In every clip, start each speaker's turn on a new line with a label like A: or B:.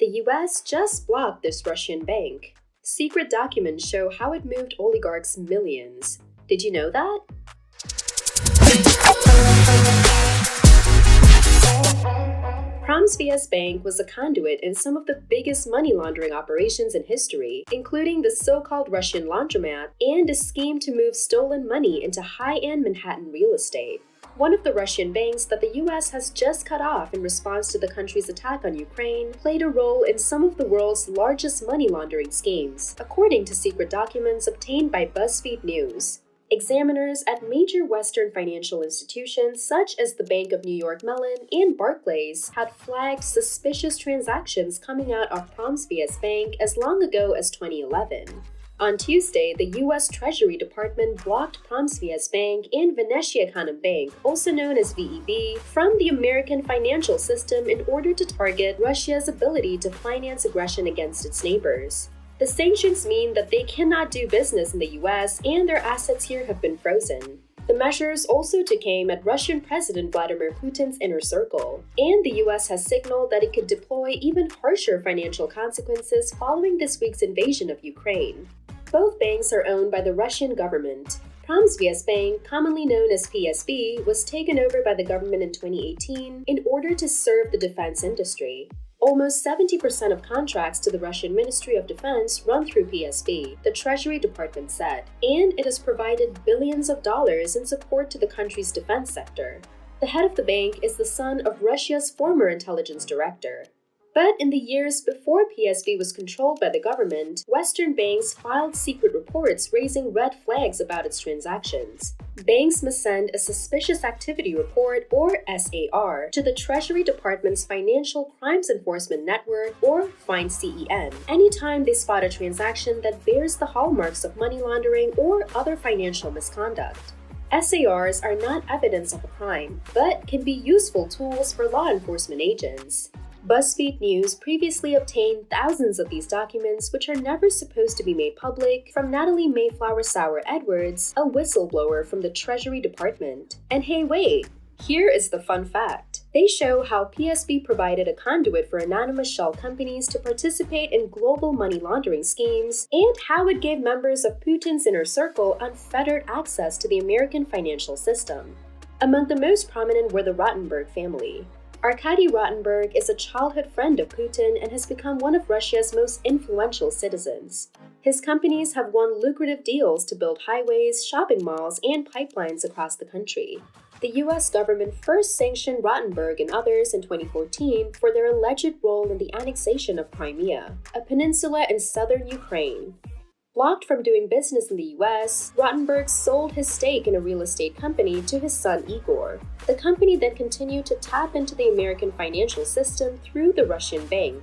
A: The US just blocked this Russian bank. Secret documents show how it moved oligarchs millions. Did you know that? Promsvs Bank was a conduit in some of the biggest money laundering operations in history, including the so-called Russian laundromat and a scheme to move stolen money into high-end Manhattan real estate. One of the Russian banks that the US has just cut off in response to the country's attack on Ukraine played a role in some of the world's largest money laundering schemes, according to secret documents obtained by BuzzFeed News. Examiners at major Western financial institutions such as the Bank of New York Mellon and Barclays had flagged suspicious transactions coming out of Promsvs Bank as long ago as 2011. On Tuesday, the U.S. Treasury Department blocked Promsvs Bank and Venetiakanam Bank, also known as VEB, from the American financial system in order to target Russia's ability to finance aggression against its neighbors. The sanctions mean that they cannot do business in the US and their assets here have been frozen. The measures also took aim at Russian President Vladimir Putin's inner circle, and the US has signaled that it could deploy even harsher financial consequences following this week's invasion of Ukraine. Both banks are owned by the Russian government. Promsvs Bank, commonly known as PSB, was taken over by the government in 2018 in order to serve the defense industry. Almost 70% of contracts to the Russian Ministry of Defense run through PSB, the Treasury Department said, and it has provided billions of dollars in support to the country's defense sector. The head of the bank is the son of Russia's former intelligence director. But in the years before PSB was controlled by the government, Western banks filed secret reports raising red flags about its transactions. Banks must send a Suspicious Activity Report, or SAR, to the Treasury Department's Financial Crimes Enforcement Network, or FIND-CEN, anytime they spot a transaction that bears the hallmarks of money laundering or other financial misconduct. SARs are not evidence of a crime, but can be useful tools for law enforcement agents. BuzzFeed News previously obtained thousands of these documents, which are never supposed to be made public, from Natalie Mayflower Sauer Edwards, a whistleblower from the Treasury Department. And hey, wait! Here is the fun fact. They show how PSB provided a conduit for anonymous shell companies to participate in global money laundering schemes, and how it gave members of Putin's inner circle unfettered access to the American financial system. Among the most prominent were the Rotenberg family. Arkady Rotenberg is a childhood friend of Putin and has become one of Russia's most influential citizens. His companies have won lucrative deals to build highways, shopping malls, and pipelines across the country. The US government first sanctioned Rotenberg and others in 2014 for their alleged role in the annexation of Crimea, a peninsula in southern Ukraine. Blocked from doing business in the US, Rotenberg sold his stake in a real estate company to his son Igor. The company then continued to tap into the American financial system through the Russian bank.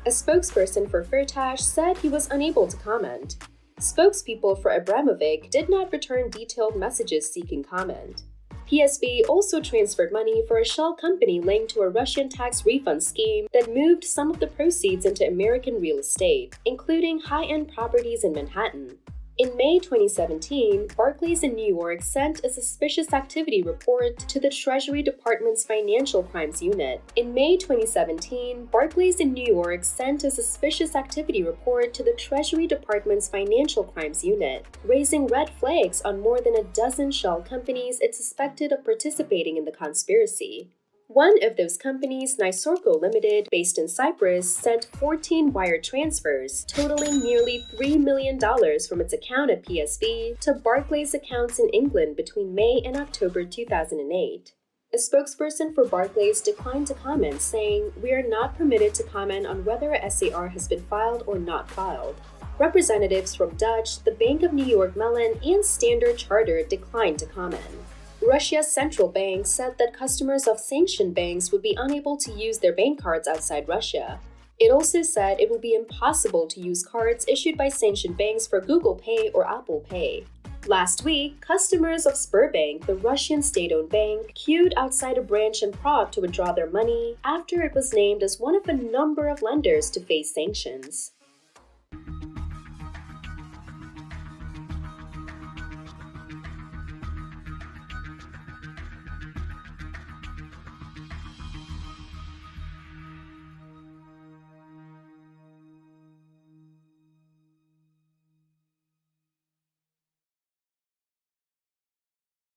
A: A spokesperson for Firtash said he was unable to comment. Spokespeople for Abramovich did not return detailed messages seeking comment. PSB also transferred money for a shell company linked to a Russian tax refund scheme that moved some of the proceeds into American real estate, including high-end properties in Manhattan. In May 2017, Barclays in New York sent a Suspicious Activity Report to the Treasury Department's Financial Crimes Unit. In May 2017, Barclays in New York sent a Suspicious Activity Report to the Treasury Department's Financial Crimes Unit, raising red flags on more than a dozen shell companies it suspected of participating in the conspiracy. One of those companies, Nysorko Limited, based in Cyprus, sent 14 wire transfers, totaling nearly $3 million from its account at PSB to Barclays accounts in England between May and October 2008. A spokesperson for Barclays declined to comment, saying, "We are not permitted to comment on whether a SAR has been filed or not filed." Representatives from Dutch, the Bank of New York Mellon, and Standard Chartered declined to comment. Russia's central bank said that customers of sanctioned banks would be unable to use their bank cards outside Russia. It also said it would be impossible to use cards issued by sanctioned banks for Google Pay or Apple Pay. Last week, customers of Sberbank, the Russian state-owned bank, queued outside a branch in Prague to withdraw their money after it was named as one of a number of lenders to face sanctions.